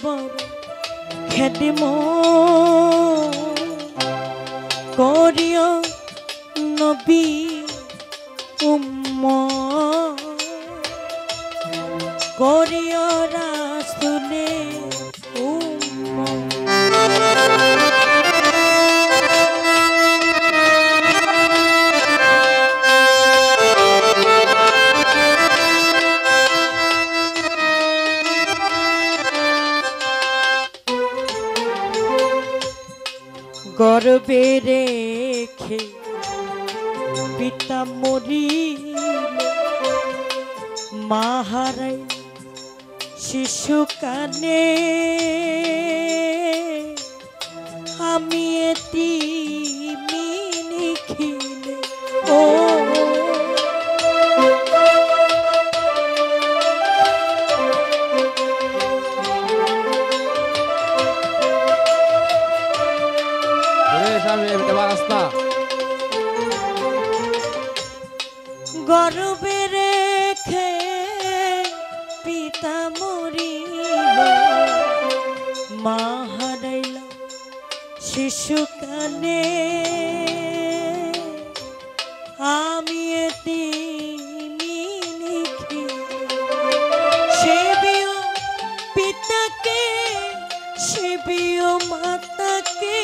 বড় খেদিম করিও নবী উম্মত করিও রাসূলে উম্মত। গর্বে রেখে পিতা মরিলে মা হারাই শিশু কানে আমি এতিমি নিখিলে ও গর্বে রেখে পিতা মরিল মা হারাইল শিশু কানে আমি এতিমি নিখিলে সেবিও পিতাকে সেবিও মাতাকে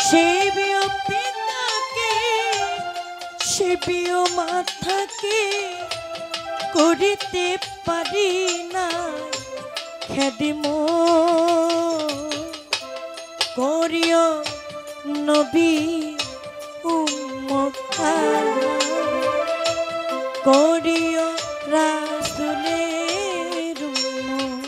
সেবিও পিতাকে সেবিও মাতাকে করিতে পারি না খেদিম করিও নবী উম্মত করিও রাসূলের উম্মত।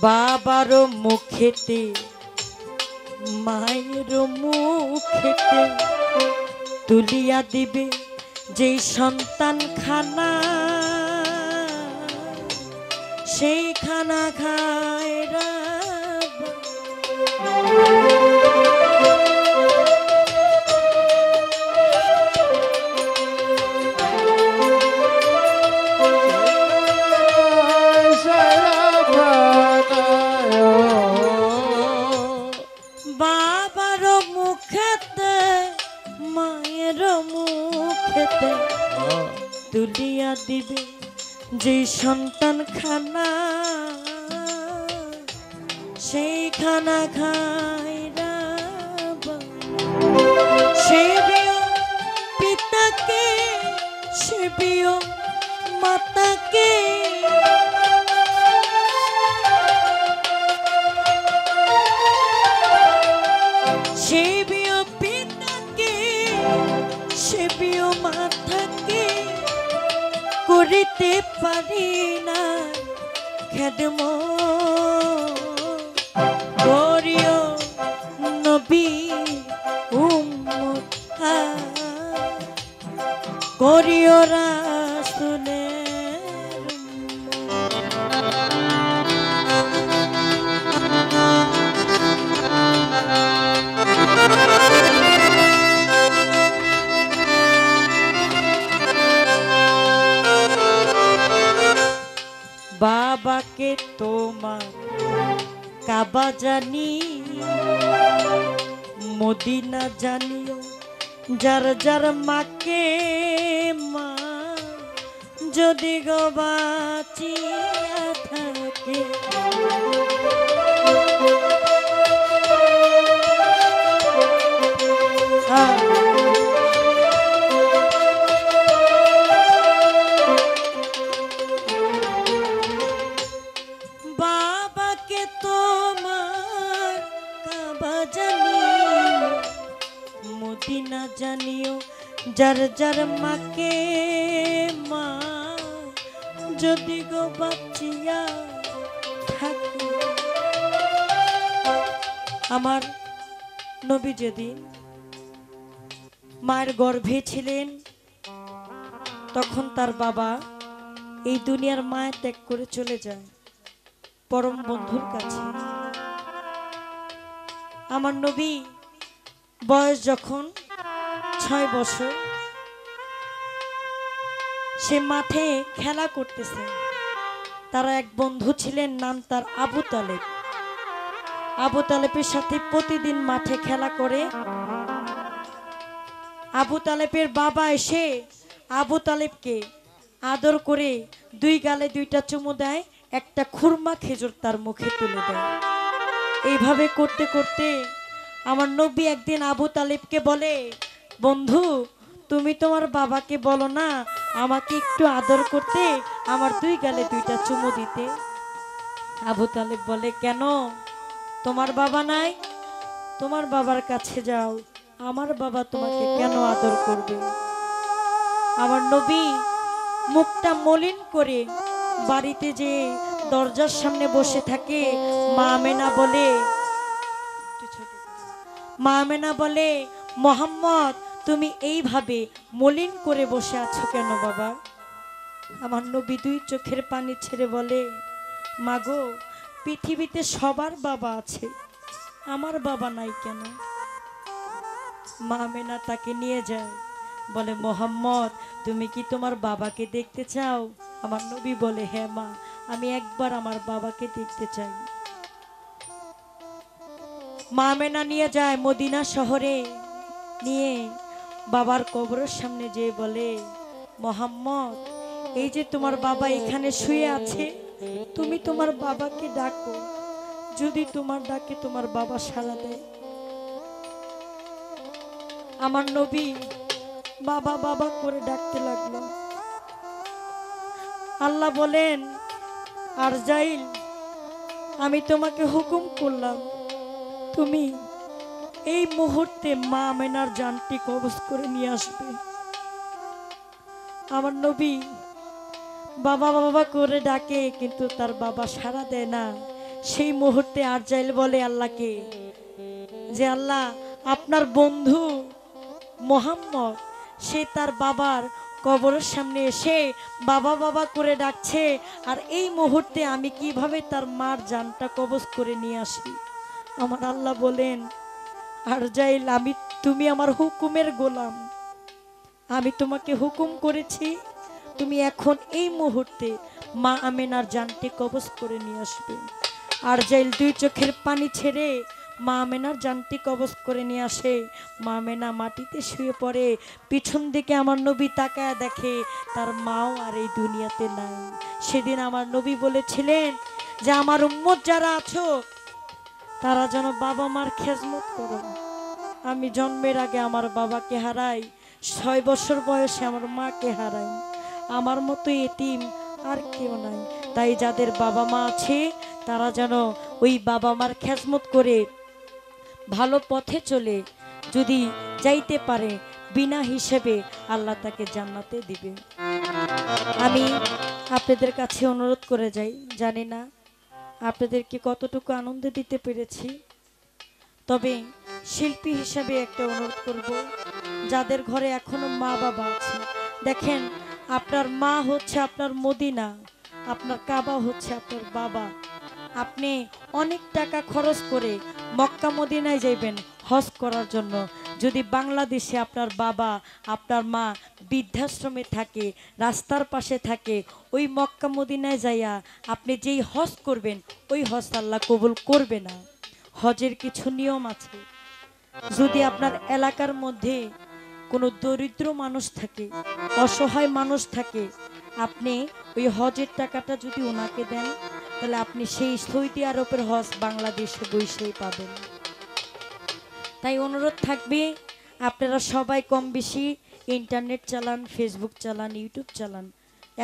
বাবার মুখেতে মায়ের মুখেতে তুলিয়া দিবে যেই সন্তান খানা সেই খানা খায় বাবার মুখেতে মায়ের মুখেতে তুলিয়া দিবে যে সন্তান খানা সেই খানা খায় সেবিও পিতাকে সেবিও মাতাকে সেবিও পিতাকে সেবিও মাতাকে করিতে পারি না খেদম করিও নবী উম্মত করিও রাসূলের বাবাকে তোমার কাবা জানি মদিনা জানিও যার যার মাকে মা যদি গো বাঁচিয়া থাকে বাবাকে তোমার কাবা জানিও মদিনা জানিও যার যার মাকে মা যদি গো বাঁচিয়া থাকে আমার নবী যেদিন মায়ের গর্ভে ছিলেন তখন তার বাবা এই দুনিয়ার মায়া ত্যাগ করে চলে যায় পরম বন্ধুর কাছে। আমার নবী বয়স যখন 6 বছর, সে মাঠে খেলা করতেছে। তারা এক বন্ধু ছিলেন, নাম তার আবু তালেব। আবু তালেবের সাথে প্রতিদিন মাঠে খেলা করে। আবু তালেবের বাবা এসে আবু তালেবকে আদর করে 2 গালে 2টা চুমু দেয়, একটা খুরমা খেজুর তার মুখে তুলে দেয়। এইভাবে করতে করতে আমার নবী একদিন আবু তালেবকে বলে, বন্ধু তুমি তোমার বাবাকে বলো না আমাকে একটু আদর করতে, আমার 2 গালে 2টা চুমু দিতে। আবু তালেব বলে, কেন তোমার বাবা নাই? তোমার বাবার কাছে যাও, আমার বাবা তোমাকে কেন আদর করবে? আমার নবী মুখটা মলিন করে বাড়িতে যে দরজার সামনে বসে থাকে, মা আমেনা বলে মোহাম্মদ তুমি এইভাবে মলিন করে বসে আছো কেন বাবা? আমার নবী 2 চোখের পানি ছেড়ে বলে, মাগো পৃথিবীতে সবার বাবা আছে, আমার বাবা নাই কেন? মা আমেনা তাকে নিয়ে যায়, বলে মোহাম্মদ তুমি কি তোমার বাবাকে দেখতে চাও? আমার নবী বলে, হ্যাঁ মা, আমি একবার আমার বাবাকে দেখতে চাই। মা আমেনা নিয়ে যায় মদিনা শহরে, নিয়ে বাবার কবরের সামনে যেয়ে বলে, মোহাম্মদ এই যে তোমার বাবা এখানে শুয়ে আছে, তুমি তোমার বাবাকে ডাকো, যদি তোমার ডাকে তোমার বাবা সাড়া দেয়। আমার নবী বাবা বাবা করে ডাকতে লাগলো। আল্লাহ বলেন, আরজাইল আমি তোমাকে হুকুম করলাম তুমি এই মুহূর্তে মা আমেনার জানটি কবজ করে নিয়ে আসবে। আমার নবী বাবা বাবা করে ডাকে, কিন্তু তার বাবা সাড়া দেয় না। সেই মুহূর্তে আরজাইল বলে আল্লাহকে, যে আল্লাহ আপনার বন্ধু মোহাম্মদ সে তার বাবার কবরের সামনে এসে বাবা বাবা করে ডাকছে, আর এই মুহূর্তে আমি কিভাবে তার মার জানটা কবজ করে নিয়ে আসি? আমার আল্লাহ বলেন, আরজাইল তুমি আমার হুকুমের গোলাম, আমি তোমাকে হুকুম করেছি তুমি এখন এই মুহূর্তে মা আমেনার জানটি কবজ করে নিয়ে আসবে। আরজাইল 2 চোখের পানি ছেড়ে মা আমেনার জানটি কবজ করে নিয়ে আসে। মা আমেনা মাটিতে শুয়ে পড়ে, পিছন দিকে আমার নবী তাকায় দেখে তার মাও আর এই দুনিয়াতে নাই। সেদিন আমার নবী বলেছিলেন যে আমার উম্মত যারা আছো তারা যেন বাবা মার খেজমত করো। আমি জন্মের আগে আমার বাবাকে হারাই, 6 বছর বয়সে আমার মাকে হারাই, আমার মতো এতিম আর কেউ নাই। তাই যাদের বাবা মা আছে তারা যেন ওই বাবা মার খেজমত করে ভালো পথে চলে যদি যাইতে পারে, বিনা হিসেবে আল্লাহ তাকে জান্নাতে দিবে। আমি আপনাদের কাছে অনুরোধ করে যাই, জানি না আপনাদেরকে কতটুকু আনন্দ দিতে পেরেছি, তবে শিল্পী হিসাবে একটা অনুরোধ করব, যাদের ঘরে এখনো মা বাবা আছে, দেখেন আপনার মা হচ্ছে আপনার মদিনা, আপনার কাবা হচ্ছে আপনার বাবা। আপনি অনেক টাকা খরচ করে মক্কা মদিনায় যাইবেন হজ করার জন্য, যদি বাংলাদেশে আপনার বাবা আপনার মা বৃদ্ধাশ্রমে থাকে, রাস্তার পাশে থাকে, ওই মক্কা মদিনায় যাইয়া আপনি যেই হজ করবেন ওই হজ আল্লাহ কবুল করবে না। হজের কিছু নিয়ম আছে। যদি আপনার এলাকার মধ্যে কোনো দরিদ্র মানুষ থাকে, অসহায় মানুষ থাকে, আপনি ওই হজের টাকাটা যদি ওনাকে দেন, তাহলে আপনি সেই সৌদি আরবের হজ বাংলাদেশে বসেই পাবেন। তাই অনুরোধ থাকবে, আপনারা সবাই কম বেশি ইন্টারনেট চালান, ফেসবুক চালান, ইউটিউব চালান,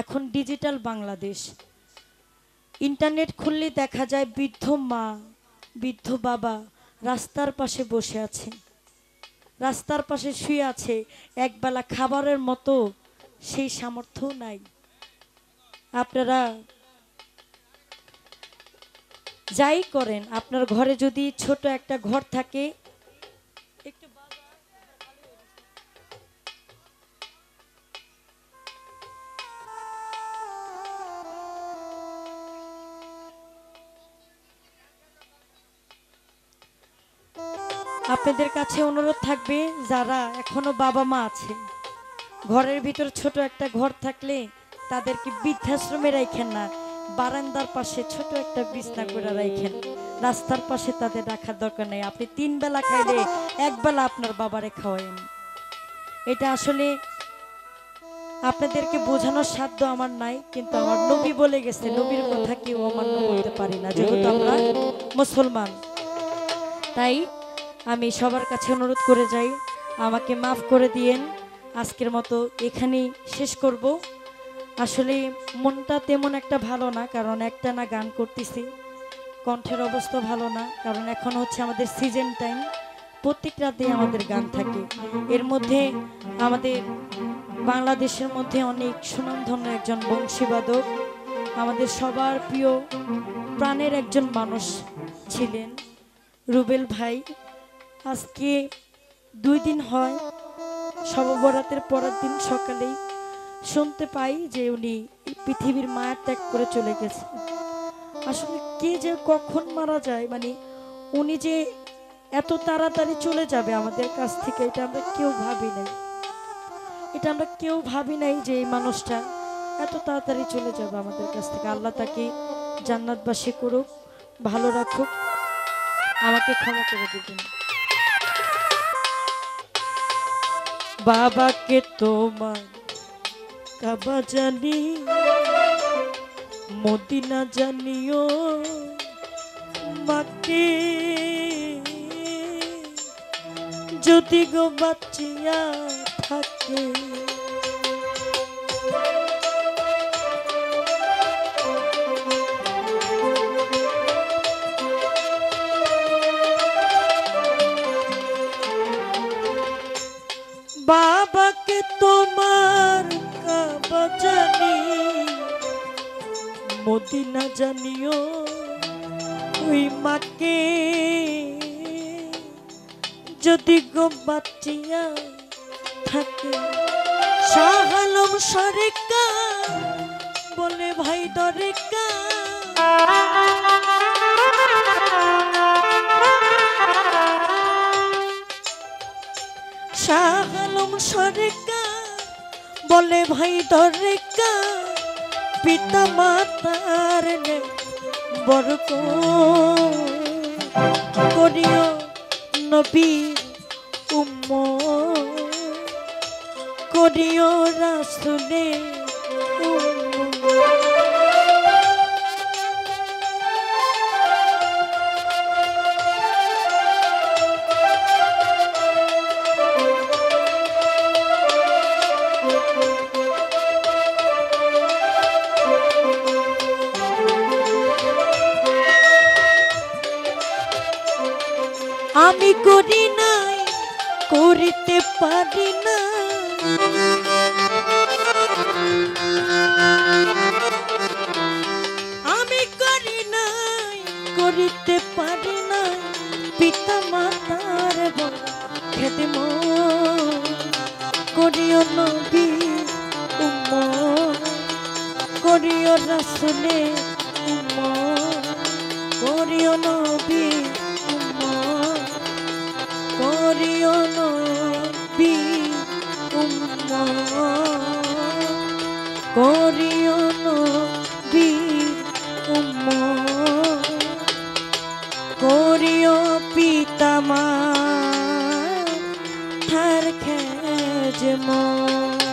এখন ডিজিটাল বাংলাদেশ। ইন্টারনেট খুললে দেখা যায় বৃদ্ধ মা বৃদ্ধ বাবা রাস্তার পাশে বসে আছে, রাস্তার পাশে শুয়ে আছে, একবেলা খাবারের মতো সেই সামর্থ্য নাই। আপনারা যাই করেন, আপনার ঘরে যদি ছোট একটা ঘর থাকে, আপনাদের কাছে অনুরোধ থাকবে, যারা এখনো বাবা মা আছে, ঘরের ভিতর ছোট একটা ঘর থাকলে তাদেরকে বৃদ্ধাশ্রমে রাখেন না, বারান্দার পাশে ছোট একটা বিছনা করে রাখেন। রাস্তার পাশে তাদের রাখার দরকার নেই। আপনি 3 বেলা খাইলে 1 বেলা আপনার বাবারে খাওয়াইন। এটা আসলে আপনাদেরকে বোঝানোর সাধ্য আমার নাই, কিন্তু আমার নবী বলে গেছে, নবীর কথা কেউ অমান্য করতে পারি না, যেহেতু আমরা মুসলমান। তাই আমি সবার কাছে অনুরোধ করে যাই, আমাকে মাফ করে দিয়েন। আজকের মতো এখানেই শেষ করব। আসলে মনটা তেমন একটা ভালো না, কারণ একটা না গান করতেছি, কণ্ঠের অবস্থা ভালো না, কারণ এখন হচ্ছে আমাদের সিজন টাইম, প্রত্যেক রাতে আমাদের গান থাকে। এর মধ্যে আমাদের বাংলাদেশের মধ্যে অনেক সুনামধন্য একজন বংশীবাদক, আমাদের সবার প্রিয় প্রাণের একজন মানুষ ছিলেন রুবেল ভাই। আজকে 2 দিন হয়, শবে বরাতের পরের দিন সকালেই শুনতে পাই যে উনি পৃথিবীর মায়া ত্যাগ করে চলে গেছে। আসলে কে যে কখন মারা যায়, মানে উনি যে এত তাড়াতাড়ি চলে যাবে আমাদের কাছ থেকে, এটা আমরা কেউ ভাবি নাই। এটা আমরা কেউ ভাবি নাই যে এই মানুষটা এত তাড়াতাড়ি চলে যাবে আমাদের কাছ থেকে। আল্লাহ তাকে জান্নাতবাসী করুক, ভালো রাখুক, আমাকে ক্ষমা করে দিবেন। বাবাকে তোমার কাবা জানি, মদিনা জানিও, মাকে যদি গো বাঁচিয়া থাকে। বাবাকে তোমার কাবা জানি, মদিনা জানিও, ওই মাকে যদি গো বাঁচিয়া থাকে। শাহ আলম সরকার বলে ভাই দরকার, শাহ আলম সরকার বলে ভাই দরকার, পিতা মাতার বরকত করিও নবীর উম্মত, করিও রাসূলের উম্মত। আমি করি নাই, করিতে পারি না, আমি করি নাই, করিতে পারি না, পিতা মাতার খেদমত করিও নবীর উম্মত, করিও রাসূলের উম্মত, করিও নবীর উম্মত, করিও নবীর উম্মত, করিও নবীর উম্মত, করিও পিতা মাতার খেদমত।